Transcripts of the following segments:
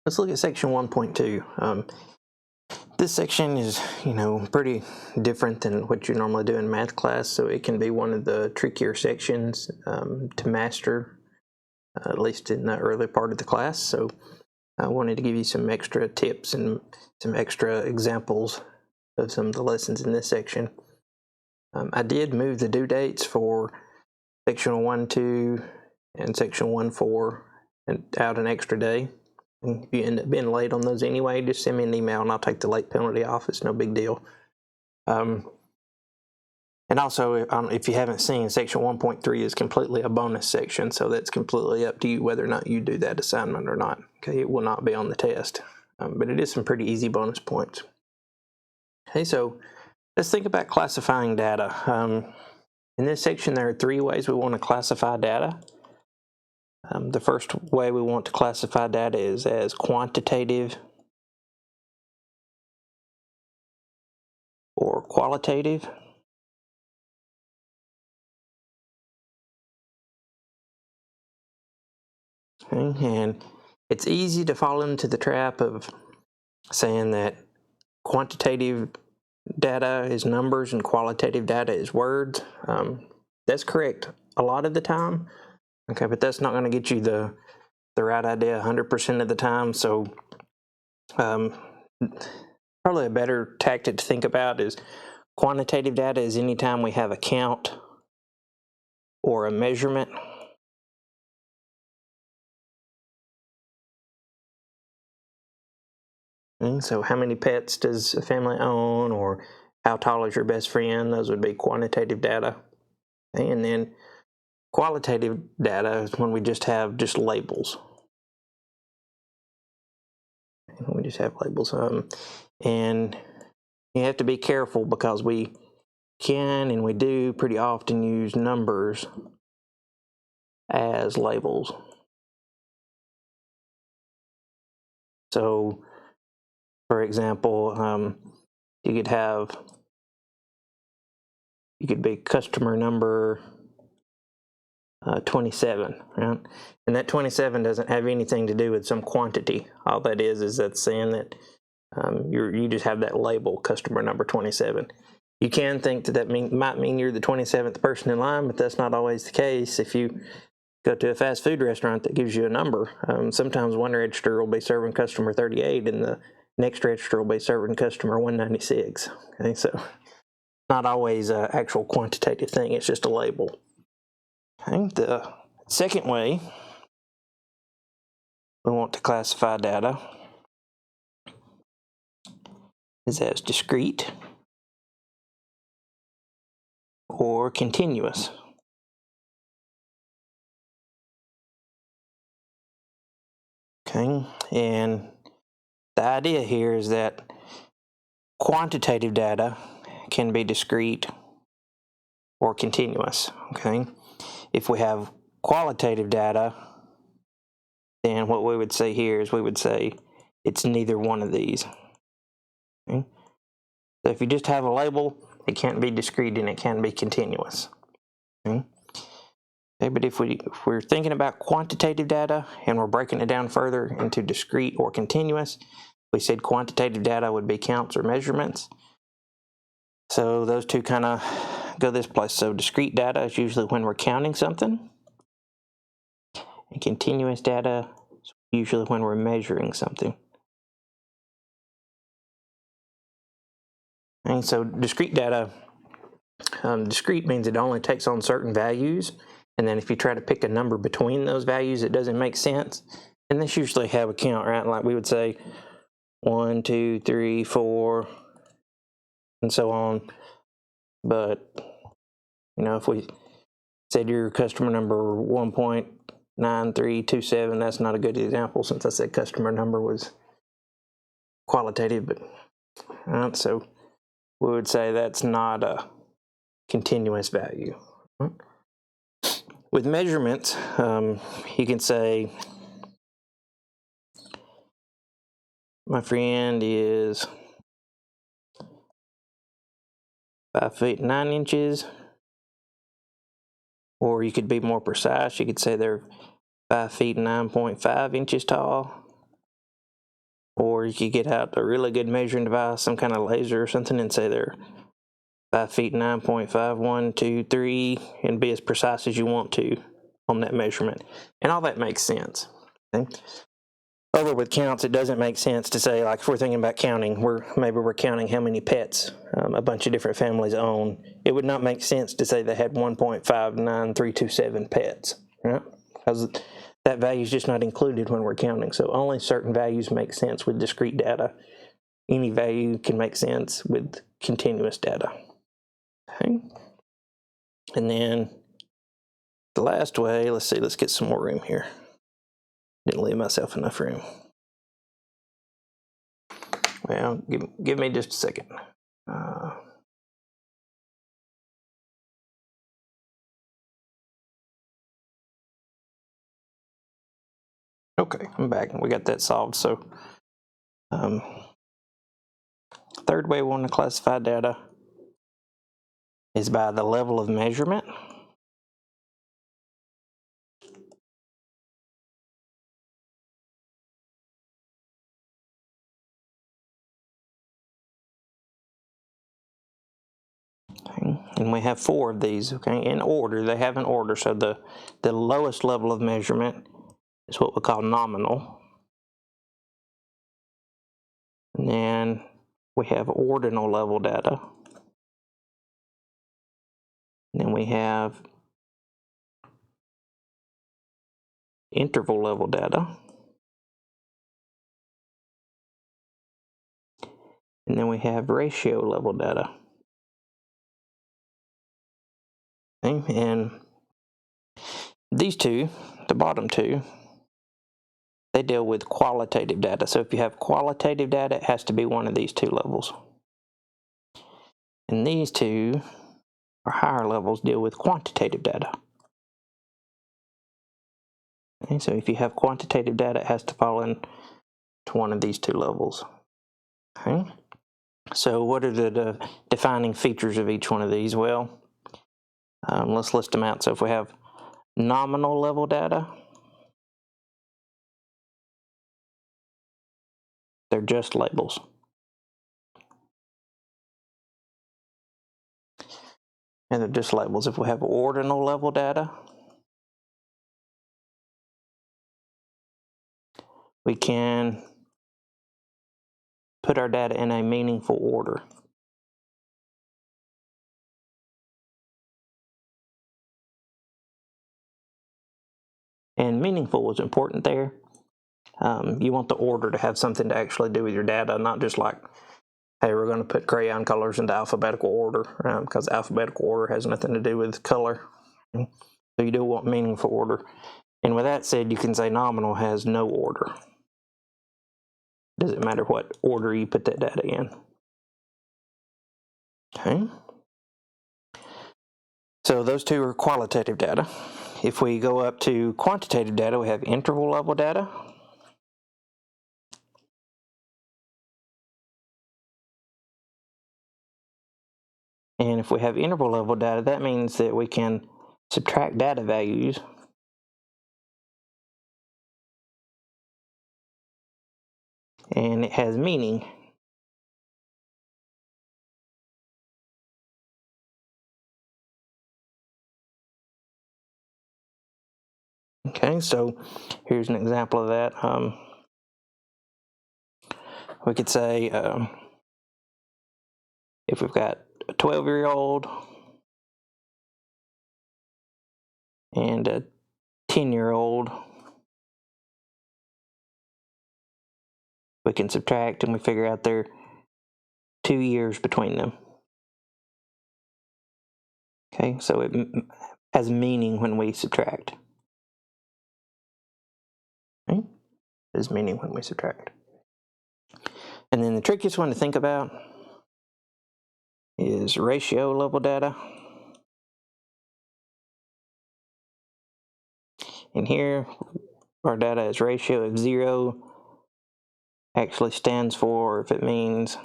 Let's look at section 1.2. This section is, pretty different than what you normally do in math class, so it can be one of the trickier sections to master, at least in the early part of the class. So I wanted to give you some extra tips and some extra examples of some of the lessons in this section. I did move the due dates for section 1.2 and section 1.4 and out an extra day. If you end up being late on those anyway, just send me an email and I'll take the late penalty off. It's no big deal. And also, if you haven't seen, section 1.3 is completely a bonus section, so that's completely up to you whether or not you do that assignment or not. Okay, it will not be on the test, but it is some pretty easy bonus points. Okay, so let's think about classifying data. In this section, there are 3 ways we want to classify data. The first way we want to classify data is as quantitative or qualitative. Okay, and it's easy to fall into the trap of saying that quantitative data is numbers and qualitative data is words. That's correct a lot of the time, okay, but that's not going to get you the right idea 100% of the time. So probably a better tactic to think about is quantitative data is anytime we have a count or a measurement. Okay, so how many pets does a family own, or how tall is your best friend? Those would be quantitative data. Okay, and then qualitative data is when we just have labels. We just have labels. And you have to be careful because we can and we do pretty often use numbers as labels. So, for example, you could be customer number 27, right? And that 27 doesn't have anything to do with some quantity. All that is that's saying that you just have that label, customer number 27. You can think that might mean you're the 27th person in line, but that's not always the case. If you go to a fast food restaurant that gives you a number, sometimes one register will be serving customer 38 and the next register will be serving customer 196. Okay, so not always an actual quantitative thing, it's just a label. Okay, the second way we want to classify data is as discrete or continuous. Okay, and the idea here is that quantitative data can be discrete or continuous. Okay, if we have qualitative data, then what we would say here is we would say it's neither one of these. Okay? So if you just have a label, it can't be discrete and it can be continuous. Okay? Okay, but if we're thinking about quantitative data and we're breaking it down further into discrete or continuous, we said quantitative data would be counts or measurements. So those two kind of go this place. So discrete data is usually when we're counting something, and continuous data is usually when we're measuring something. And so discrete data, discrete means it only takes on certain values, and then if you try to pick a number between those values, it doesn't make sense. And this usually have a count, right? Like we would say 1, 2, 3, 4, and so on. But if we said your customer number 1.9327, that's not a good example since I said customer number was qualitative. But so we would say that's not a continuous value. With measurements, you can say my friend is 5 feet 9 inches, or you could be more precise. You could say they're 5 feet 9.5 inches tall. Or you could get out a really good measuring device, some kind of laser or something, and say they're 5 feet 9.5123, and be as precise as you want to on that measurement. And all that makes sense. Okay? Over with counts, it doesn't make sense to say, like if we're thinking about counting, maybe we're counting how many pets a bunch of different families own. It would not make sense to say they had 1.59327 pets, right? Because that value is just not included when we're counting. So only certain values make sense with discrete data. Any value can make sense with continuous data. Okay. And then the last way, let's get some more room here. Didn't leave myself enough room. Well, give me just a second. Okay, I'm back and we got that solved. So third way we want to classify data is by the level of measurement. Okay. And we have 4 of these, okay, in order. They have an order. So the lowest level of measurement is what we call nominal. And then we have ordinal level data. And then we have interval level data. And then we have ratio level data. Okay. And these two, the bottom two, they deal with qualitative data. So if you have qualitative data, it has to be one of these 2 levels. And these 2, or higher levels, deal with quantitative data. Okay, so if you have quantitative data, it has to fall into one of these 2 levels. Okay. So what are the defining features of each one of these? Well, let's list them out. So if we have nominal level data, they're just labels. And they're just labels. If we have ordinal level data, we can put our data in a meaningful order. And meaningful was important there. You want the order to have something to actually do with your data, not just like, hey, we're going to put crayon colors into alphabetical order, because alphabetical order has nothing to do with color. So you do want meaningful order. And with that said, you can say nominal has no order. Doesn't matter what order you put that data in. Okay. So those 2 are qualitative data. If we go up to quantitative data, we have interval level data. And if we have interval level data, that means that we can subtract data values and it has meaning. Okay, so here's an example of that. We could say if we've got a 12-year-old and a 10-year-old, we can subtract and we figure out there are 2 years between them. Okay, so it has meaning when we subtract. Okay? It has meaning when we subtract. And then the trickiest one to think about is ratio level data. And here, our data is ratio of 0 actually stands for, if it means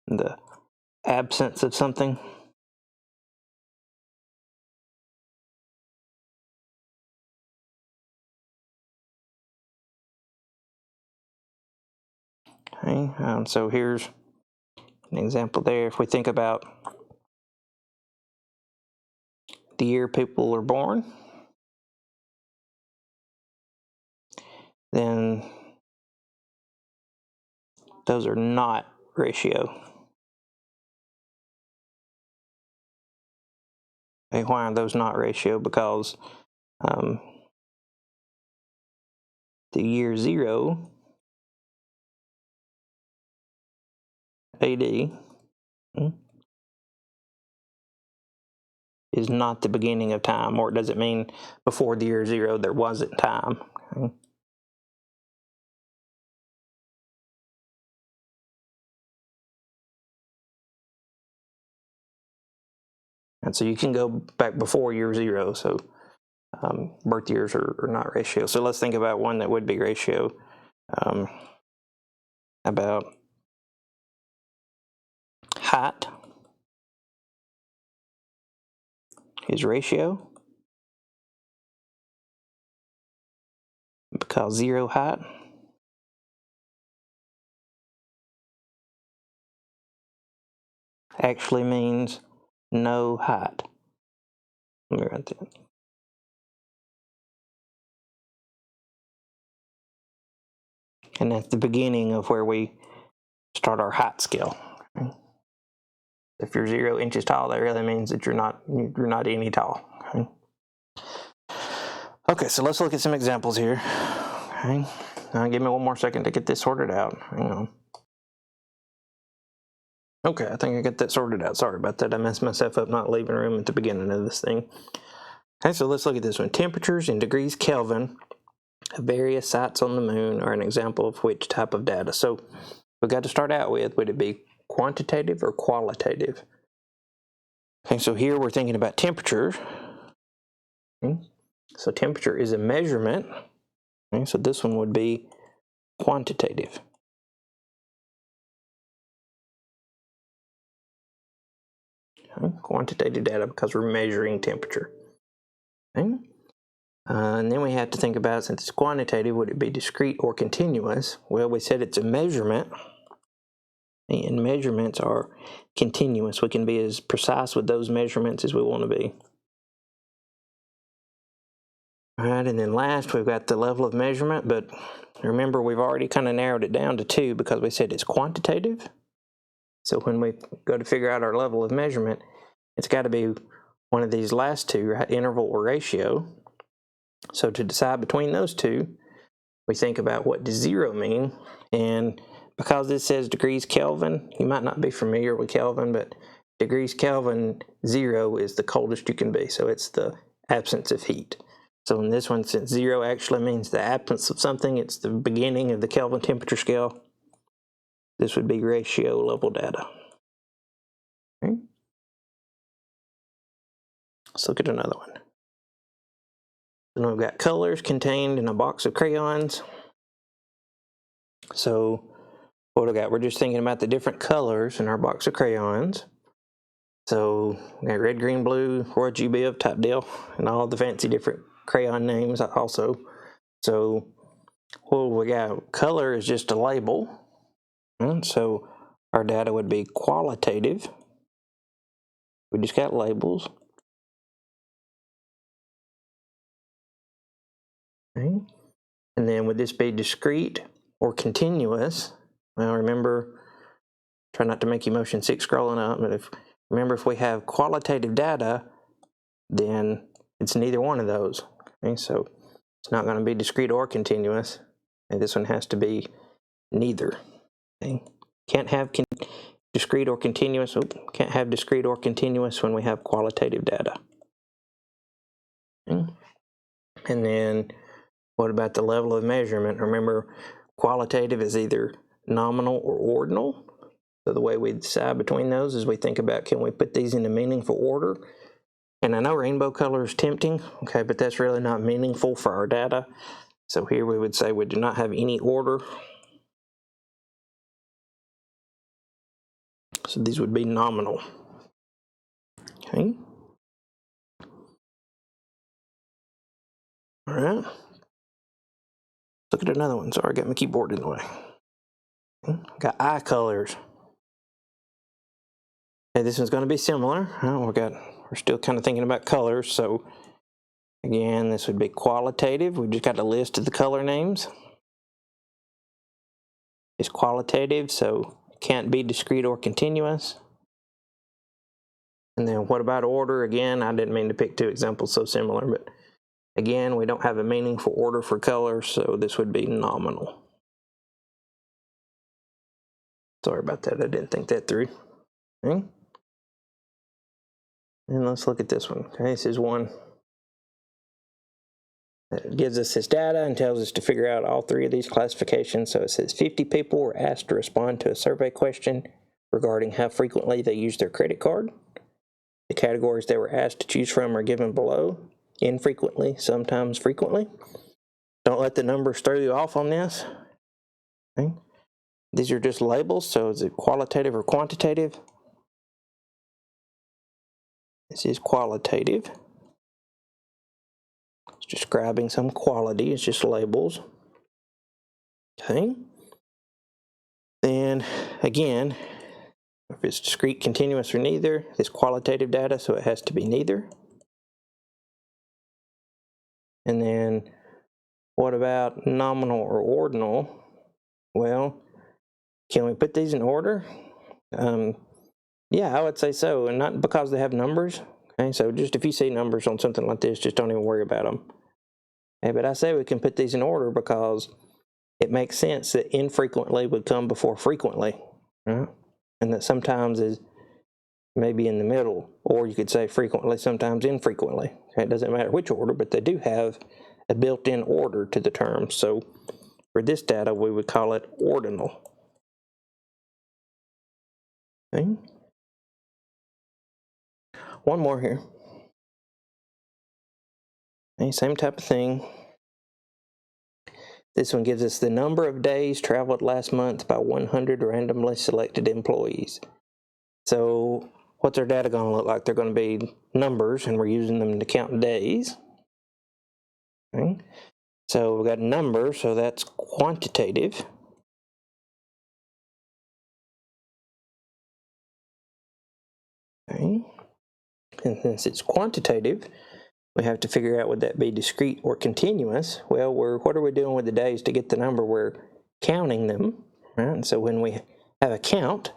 the absence of something. Okay, so here's an example there. If we think about the year people are born, then those are not ratio. Okay, why are those not ratio? Because the year 0 AD is not the beginning of time, or does it mean before the year 0 there wasn't time? Okay. And so you can go back before year 0, so birth years are not ratio. So let's think about one that would be ratio. About height is ratio because 0 height actually means no height. Let me write that. And that's the beginning of where we start our height scale. Okay. If you're 0 inches tall, that really means that you're not any tall. Okay. Okay, so let's look at some examples here. Okay. Give me one more second to get this sorted out. Hang on. Okay, I think I got that sorted out. Sorry about that. I messed myself up not leaving room at the beginning of this thing. Okay, so let's look at this one. Temperatures in degrees Kelvin of various sites on the moon are an example of which type of data. So we've got to start out with, would it be quantitative or qualitative? Okay, so here we're thinking about temperature. Okay. So temperature is a measurement. Okay, so this one would be quantitative. Okay, quantitative data because we're measuring temperature. Okay. And then we have to think about, since it's quantitative, would it be discrete or continuous? Well, we said it's a measurement, and measurements are continuous. We can be as precise with those measurements as we want to be. All right, and then last we've got the level of measurement, but remember we've already kind of narrowed it down to 2 because we said it's quantitative. So when we go to figure out our level of measurement, it's got to be one of these last two, right? Interval or ratio. So to decide between those two, we think about what does 0 mean, and because this says degrees Kelvin, you might not be familiar with Kelvin, but degrees Kelvin 0 is the coldest you can be, so it's the absence of heat. So in this one, since 0 actually means the absence of something, it's the beginning of the Kelvin temperature scale, this would be ratio level data. Okay. Let's look at another one. Then we've got colors contained in a box of crayons. So what we got? We're just thinking about the different colors in our box of crayons. So we got red, green, blue, RGB type deal, and all the fancy different crayon names also. So what we got? Color is just a label. And so our data would be qualitative. We just got labels. Okay. And then would this be discrete or continuous? Well, remember, try not to make you motion sick scrolling up, but remember if we have qualitative data, then it's neither one of those. Okay, so it's not going to be discrete or continuous, and this one has to be neither. Okay. Can't have discrete or continuous. Can't have discrete or continuous when we have qualitative data. Okay. And then what about the level of measurement? Remember, qualitative is either nominal or ordinal. So the way we decide between those is we think about, can we put these into meaningful order? And I know rainbow color is tempting, okay, but that's really not meaningful for our data. So here we would say we do not have any order. So these would be nominal. Okay. All right. Look at another one. Sorry, I got my keyboard in the way. Got eye colors. Okay, this one's going to be similar. We're still kind of thinking about colors, so again, this would be qualitative. We just got a list of the color names. It's qualitative, so it can't be discrete or continuous. And then what about order? Again, I didn't mean to pick two examples so similar, but again, we don't have a meaningful order for color, so this would be nominal. Sorry about that, I didn't think that through. Okay. And let's look at this one. Okay, this is one that gives us this data and tells us to figure out all three of these classifications. So it says 50 people were asked to respond to a survey question regarding how frequently they use their credit card. The categories they were asked to choose from are given below: infrequently, sometimes, frequently. Don't let the numbers throw you off on this. Okay. These are just labels, so is it qualitative or quantitative? This is qualitative. It's describing some quality, it's just labels. Okay. Then again, if it's discrete, continuous, or neither, it's qualitative data, so it has to be neither. And then what about nominal or ordinal? Well, can we put these in order? Yeah, I would say so, and not because they have numbers. Okay, so just if you see numbers on something like this, just don't even worry about them. Okay, but I say we can put these in order because it makes sense that infrequently would come before frequently, right? And that sometimes is maybe in the middle, or you could say frequently, sometimes infrequently. Okay, it doesn't matter which order, but they do have a built-in order to the term. So for this data, we would call it ordinal. Okay. One more here. Okay, same type of thing. This one gives us the number of days traveled last month by 100 randomly selected employees. So what's our data going to look like? They're going to be numbers, and we're using them to count days. Okay. So we've got numbers, so that's quantitative. Okay. And since it's quantitative, we have to figure out, would that be discrete or continuous? Well, what are we doing with the days to get the number? We're counting them, right? And so when we have a count,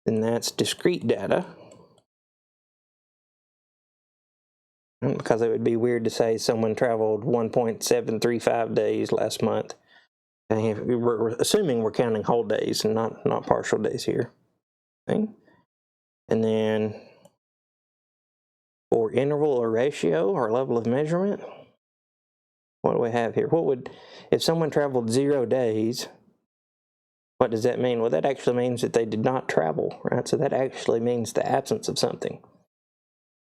then that's discrete data. Because it would be weird to say someone traveled 1.735 days last month. Okay, we're assuming we're counting whole days and not partial days here. Okay. And then for interval or ratio or level of measurement, what do we have here? If someone traveled 0 days, what does that mean? Well, that actually means that they did not travel, right? So that actually means the absence of something.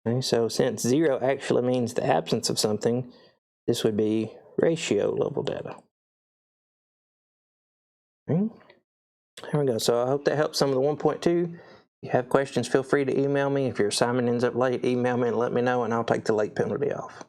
Okay, so since 0 actually means the absence of something, this would be ratio level data. Okay. There we go. So I hope that helps some of the 1.2. If you have questions, feel free to email me. If your assignment ends up late, email me and let me know, and I'll take the late penalty off.